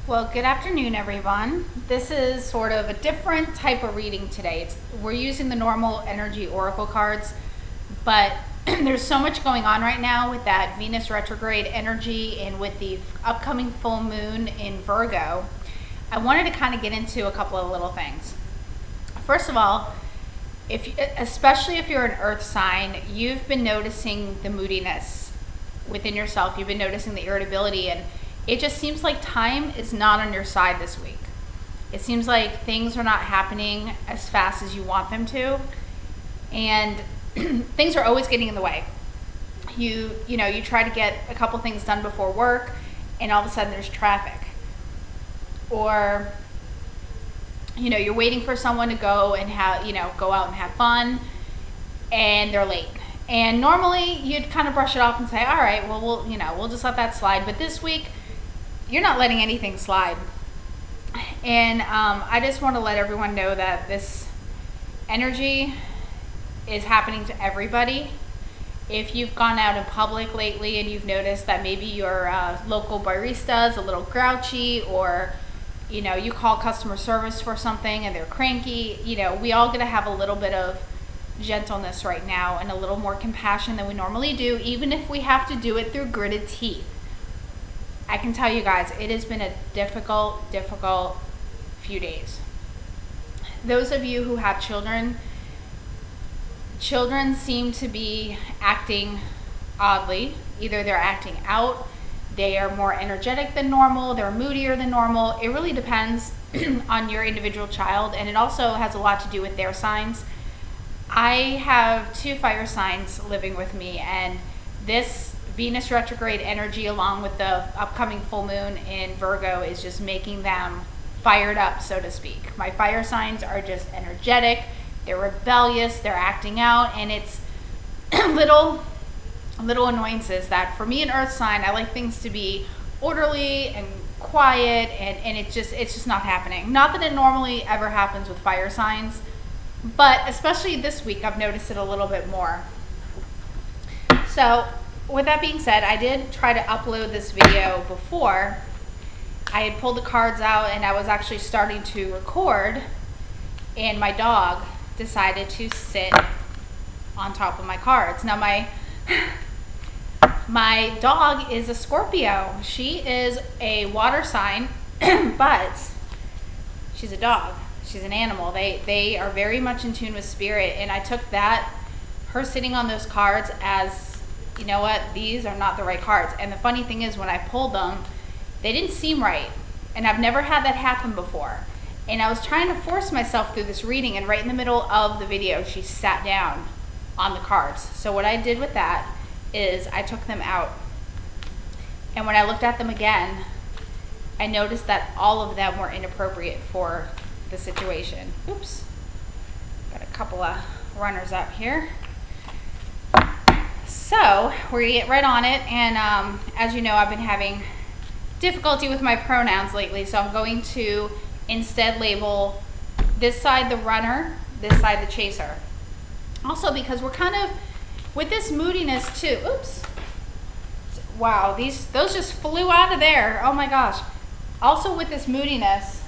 Well, good afternoon, everyone. This is sort of a different type of reading today. We're using the normal energy oracle cards, but there's so much going on right now with that Venus retrograde energy and with the upcoming full moon in Virgo. I wanted to kind of get into a couple of little things. First of all, especially if you're an earth sign, you've been noticing the moodiness within yourself. You've been noticing the irritability, and it just seems like time is not on your side this week. It seems like things are not happening as fast as you want them to, and things are always getting in the way. You try to get a couple things done before work, and all of a sudden there's traffic. Or you're waiting for someone to go and go out and have fun, and they're late. And normally you'd kind of brush it off and say, all right, well, we'll just let that slide. But this week, you're not letting anything slide. And I just want to let everyone know that this energy is happening to everybody. If you've gone out in public lately and you've noticed that maybe your local barista is a little grouchy, or you call customer service for something and they're cranky, we all gotta have a little bit of gentleness right now and a little more compassion than we normally do, even if we have to do it through gritted teeth. I can tell you guys, it has been a difficult few days. Those of you who have children seem to be acting oddly. Either they're acting out, they are more energetic than normal, they're moodier than normal. It really depends on your individual child, and it also has a lot to do with their signs. I have 2 fire signs living with me, and this Venus retrograde energy, along with the upcoming full moon in Virgo, is just making them fired up, so to speak. My fire signs are just energetic, they're rebellious, they're acting out, and it's little annoyances that, for me, an earth sign, I like things to be orderly and quiet, and it's just not happening. Not that it normally ever happens with fire signs, but especially this week, I've noticed it a little bit more. So, with that being said, I did try to upload this video before. I had pulled the cards out and I was actually starting to record, and my dog decided to sit on top of my cards. Now my dog is a Scorpio. She is a water sign, but she's a dog. She's an animal. They are very much in tune with spirit, and I took her sitting on those cards as, you know what, these are not the right cards. And the funny thing is, when I pulled them, they didn't seem right, and I've never had that happen before. And I was trying to force myself through this reading, and right in the middle of the video, she sat down on the cards. So what I did with that is I took them out, and when I looked at them again, I noticed that all of them were inappropriate for the situation. Oops, got a couple of runners up here. So we're gonna get right on it, and as you know, I've been having difficulty with my pronouns lately, so I'm going to instead label this side the runner, this side the chaser. Also, because we're kind of with this moodiness too. Oops, wow, those just flew out of there. Oh my gosh. Also, with this moodiness,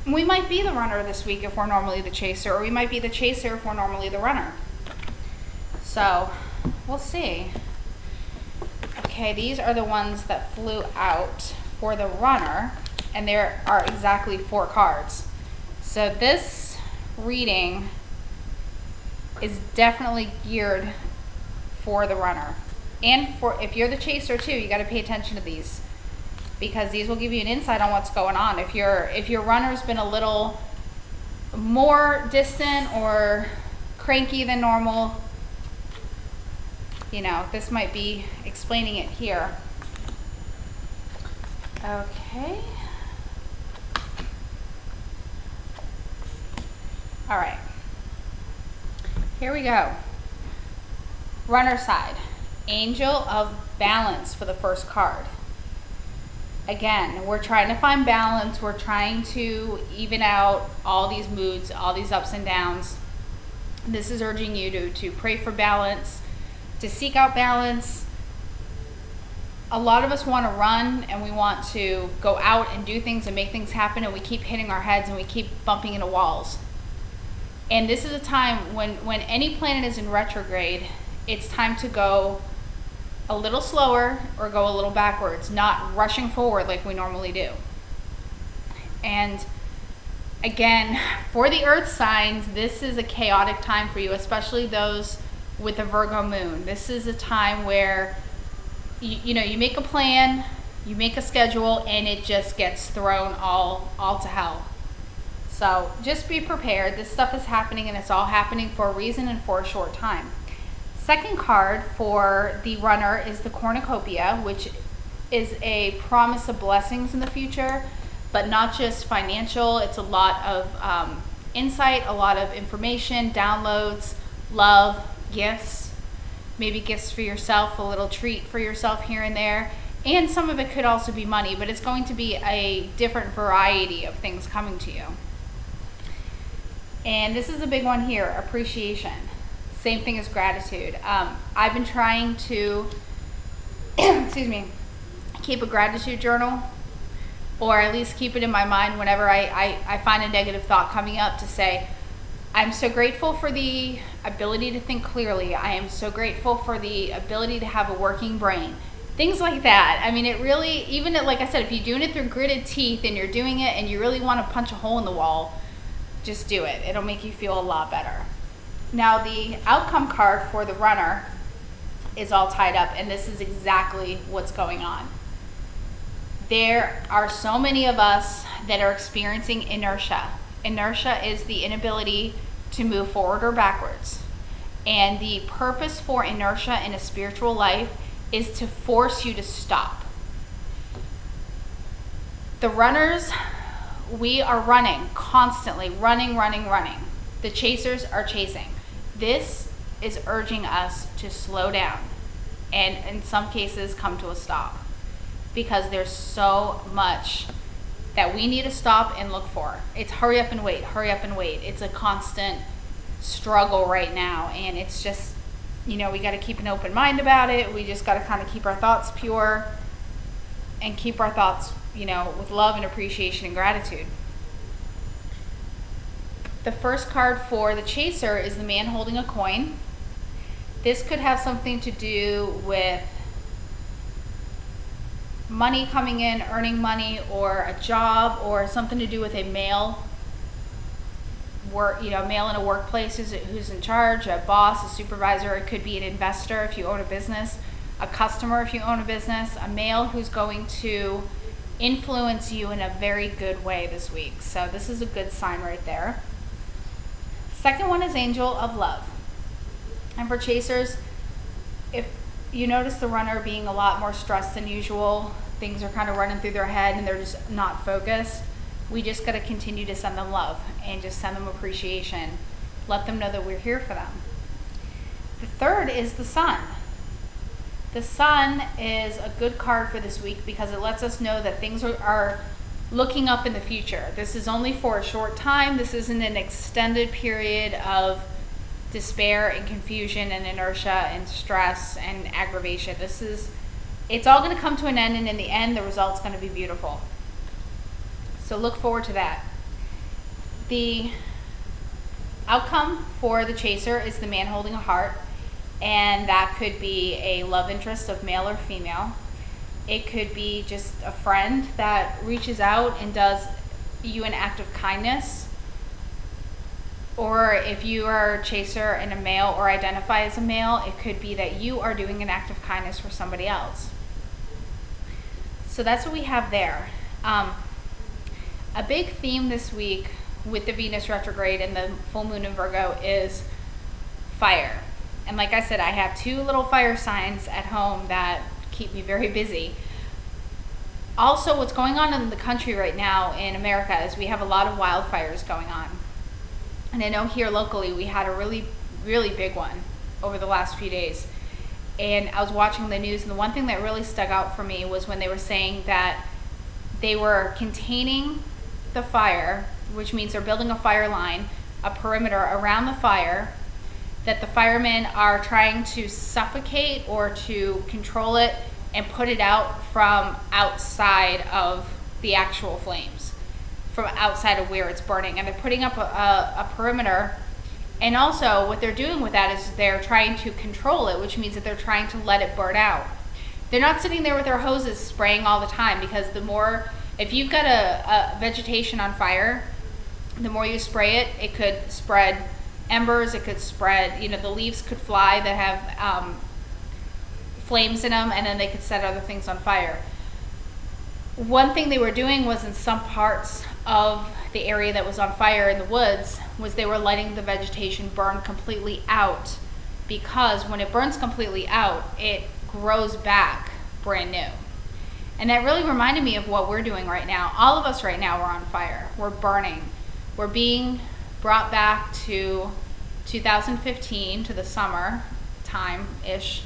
we might be the runner this week if we're normally the chaser, or we might be the chaser if we're normally the runner. So, we'll see. Okay, these are the ones that flew out for the runner, and there are exactly 4 cards. So this reading is definitely geared for the runner. And if you're the chaser too, you got to pay attention to these, because these will give you an insight on what's going on. If your runner's been a little more distant or cranky than normal, this might be explaining it here. Okay. All right. Here we go. Runner side. Angel of Balance for the first card. Again, we're trying to find balance. We're trying to even out all these moods, all these ups and downs. This is urging you to pray for balance, to seek out balance, a lot of us want to run and we want to go out and do things and make things happen, and we keep hitting our heads and we keep bumping into walls. And this is a time when any planet is in retrograde, it's time to go a little slower or go a little backwards, not rushing forward like we normally do. And again, for the earth signs, this is a chaotic time for you, especially those with a Virgo moon. This is a time where you make a plan, you make a schedule, and it just gets thrown all to hell. So just be prepared. This stuff is happening, and it's all happening for a reason and for a short time. Second card for the runner is the cornucopia, which is a promise of blessings in the future, but not just financial. It's a lot of insight, a lot of information, downloads, love, gifts, maybe gifts for yourself, a little treat for yourself here and there. And some of it could also be money, but it's going to be a different variety of things coming to you. And this is a big one here, appreciation. Same thing as gratitude. I've been trying to, keep a gratitude journal, or at least keep it in my mind whenever I find a negative thought coming up, to say, I'm so grateful for the ability to think clearly. I am so grateful for the ability to have a working brain. Things like that. I mean, it really, even like I said, if you're doing it through gritted teeth and you're doing it and you really want to punch a hole in the wall, just do it. It'll make you feel a lot better. Now, the outcome card for the runner is all tied up, and this is exactly what's going on. There are so many of us that are experiencing inertia. Inertia is the inability to move forward or backwards. And the purpose for inertia in a spiritual life is to force you to stop. The runners, we are running constantly, running. The chasers are chasing. This is urging us to slow down and in some cases come to a stop, because there's so much that we need to stop and look for. It's hurry up and wait. It's a constant struggle right now, and it's just, we got to keep an open mind about it. We just got to kind of keep our thoughts pure and keep our thoughts, with love and appreciation and gratitude. The first card for the chaser is the man holding a coin. This could have something to do with money coming in, earning money, or a job, or something to do with a male male in a workplace who's in charge, a boss, a supervisor. It could be an investor if you own a business, a customer if you own a business, a male who's going to influence you in a very good way this week. So this is a good sign right there. Second one is angel of love. And for chasers, if you notice the runner being a lot more stressed than usual, things are kind of running through their head and they're just not focused, we just got to continue to send them love and just send them appreciation. Let them know that we're here for them. The third is the sun. The sun is a good card for this week because it lets us know that things are looking up in the future. This is only for a short time. This isn't an extended period of despair and confusion and inertia and stress and aggravation. It's all going to come to an end, and in the end, the result's going to be beautiful. So look forward to that. The outcome for the chaser is the man holding a heart, and that could be a love interest of male or female. It could be just a friend that reaches out and does you an act of kindness. Or if you are a chaser and a male or identify as a male, it could be that you are doing an act of kindness for somebody else. So that's what we have there. A big theme this week with the Venus retrograde and the full moon in Virgo is fire. And like I said, I have 2 little fire signs at home that keep me very busy. Also, what's going on in the country right now in America is we have a lot of wildfires going on. And I know here locally we had a really, really big one over the last few days. And I was watching the news, and the one thing that really stuck out for me was when they were saying that they were containing the fire, which means they're building a fire line, a perimeter around the fire, that the firemen are trying to suffocate or to control it and put it out from outside of the actual flames, from outside of where it's burning. And they're putting up a perimeter. And also what they're doing with that is they're trying to control it, which means that they're trying to let it burn out. They're not sitting there with their hoses spraying all the time, because the more, if you've got a vegetation on fire, the more you spray it, it could spread embers, it could spread, the leaves could fly that have flames in them, and then they could set other things on fire. One thing they were doing was, in some parts of the area that was on fire in the woods, was they were letting the vegetation burn completely out, because when it burns completely out, it grows back brand new. And that really reminded me of what we're doing right now. All of us right now are on fire. We're burning. We're being brought back to 2015, to the summer time-ish.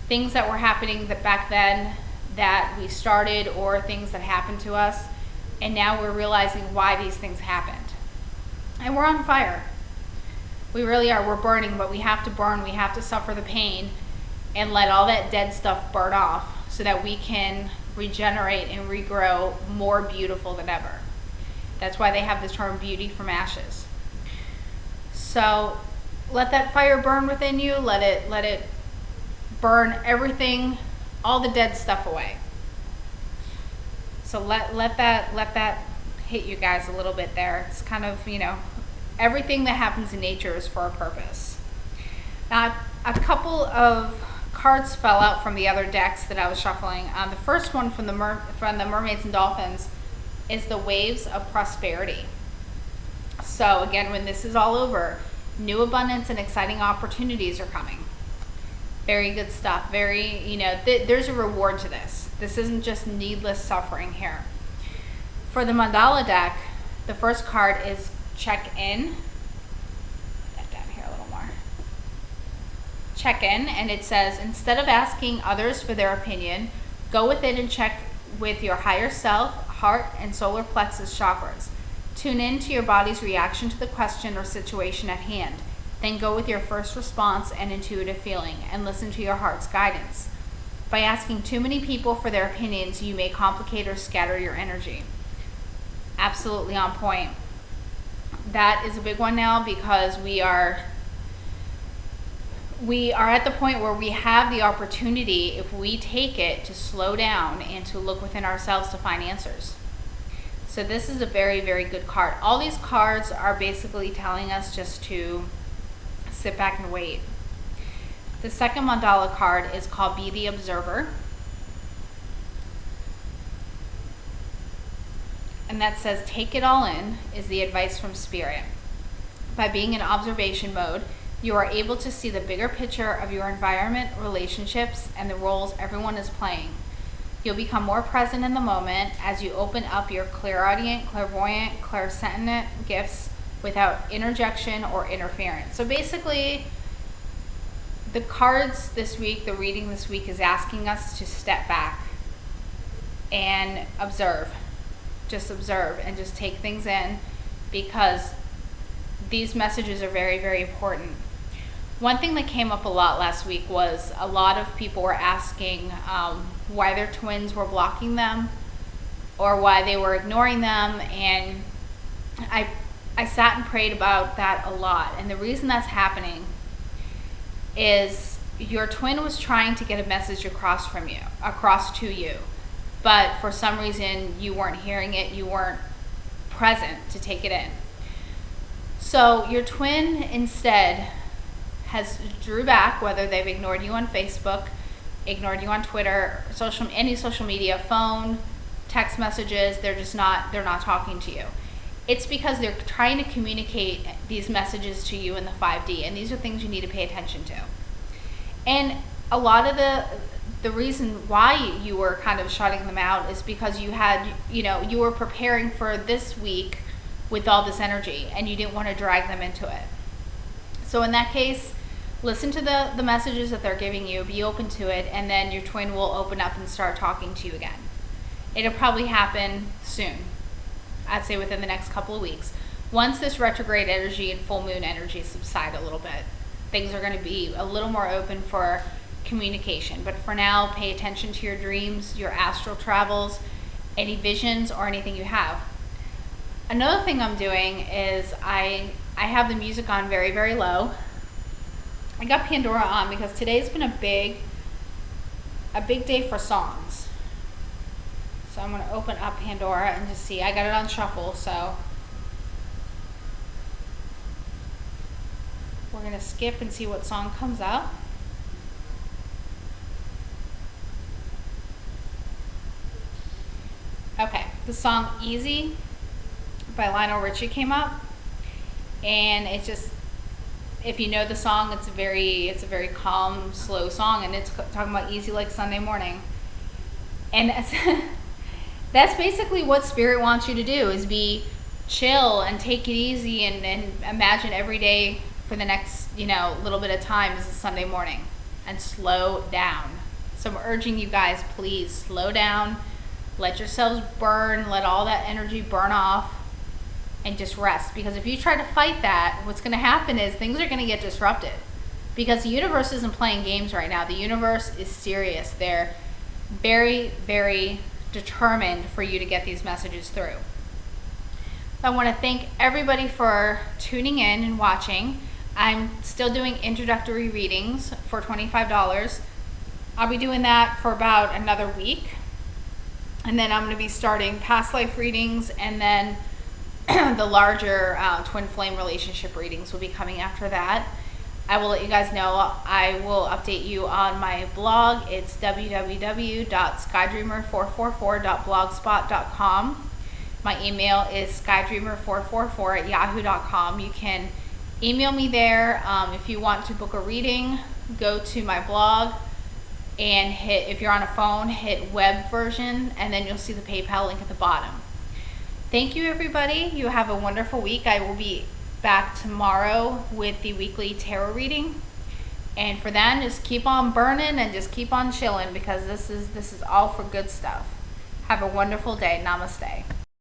Things that were happening that back then that we started, or things that happened to us, and now we're realizing why these things happened. And we're on fire. We really are. We're burning, but we have to burn. We have to suffer the pain and let all that dead stuff burn off, so that we can regenerate and regrow more beautiful than ever. That's why they have the term beauty from ashes. So let that fire burn within you. Let it burn everything, all the dead stuff away. So let that hit you guys a little bit there. It's kind of, everything that happens in nature is for a purpose. Now, a couple of cards fell out from the other decks that I was shuffling. The first one from the Mermaids and Dolphins is the Waves of Prosperity. So again, when this is all over, new abundance and exciting opportunities are coming. Very good stuff. Very, there's a reward to this. This isn't just needless suffering here. For the Mandala deck, the first card is Check In. Get down here a little more. Check In, and it says, instead of asking others for their opinion, go within and check with your higher self, heart, and solar plexus chakras. Tune in to your body's reaction to the question or situation at hand. Then go with your first response and intuitive feeling, and listen to your heart's guidance. By asking too many people for their opinions, you may complicate or scatter your energy. Absolutely on point. That is a big one now, because we are at the point where we have the opportunity, if we take it, to slow down and to look within ourselves to find answers. So this is a very, very good card. All these cards are basically telling us just to sit back and wait. The second mandala card is called Be the Observer. And that says, take it all in is the advice from Spirit. By being in observation mode, you are able to see the bigger picture of your environment, relationships, and the roles everyone is playing. You'll become more present in the moment as you open up your clairaudient, clairvoyant, clairsentient gifts without interjection or interference. So basically, the cards this week, the reading this week, is asking us to step back and observe. Just observe and just take things in, because these messages are very, very important. One thing that came up a lot last week was a lot of people were asking why their twins were blocking them, or why they were ignoring them, and I sat and prayed about that a lot. And the reason that's happening is your twin was trying to get a message across to you, but for some reason you weren't hearing it, you weren't present to take it in. So your twin instead has drew back, whether they've ignored you on Facebook, ignored you on Twitter, any social media, phone, text messages, they're not talking to you. It's because they're trying to communicate these messages to you in the 5D, and these are things you need to pay attention to. And a lot of the reason why you were kind of shutting them out is because you were preparing for this week with all this energy, and you didn't want to drag them into it. So in that case, listen to the messages that they're giving you, be open to it, and then your twin will open up and start talking to you again. It'll probably happen soon. I'd say within the next couple of weeks. Once this retrograde energy and full moon energy subside a little bit, things are going to be a little more open for communication. But for now, pay attention to your dreams, your astral travels, any visions or anything you have. Another thing I'm doing is I have the music on very, very low. I got Pandora on because today's been a big day for songs. So I'm going to open up Pandora and just see. I got it on shuffle, so we're going to skip and see what song comes up. Okay, the song Easy by Lionel Richie came up, and it's just, if you know the song, it's a very calm, slow song, and it's talking about easy like Sunday morning. And that's basically what Spirit wants you to do, is be chill and take it easy and imagine every day for the next, little bit of time is a Sunday morning, and slow down. So I'm urging you guys, please slow down, let yourselves burn, let all that energy burn off, and just rest. Because if you try to fight that, what's going to happen is things are going to get disrupted, because the universe isn't playing games right now. The universe is serious. They're very, very determined for you to get these messages through. I want to thank everybody for tuning in and watching. I'm still doing introductory readings for $25. I'll be doing that for about another week, and then I'm going to be starting past life readings, and then the larger twin flame relationship readings will be coming after that. I will let you guys know. I will update you on my blog. It's www.skydreamer444.blogspot.com. My email is skydreamer444@yahoo.com. You can email me there. If you want to book a reading, go to my blog and if you're on a phone, hit web version, and then you'll see the PayPal link at the bottom. Thank you, everybody. You have a wonderful week. I will be back tomorrow with the weekly tarot reading. And for then, just keep on burning and just keep on chilling, because this is all for good stuff. Have a wonderful day. Namaste.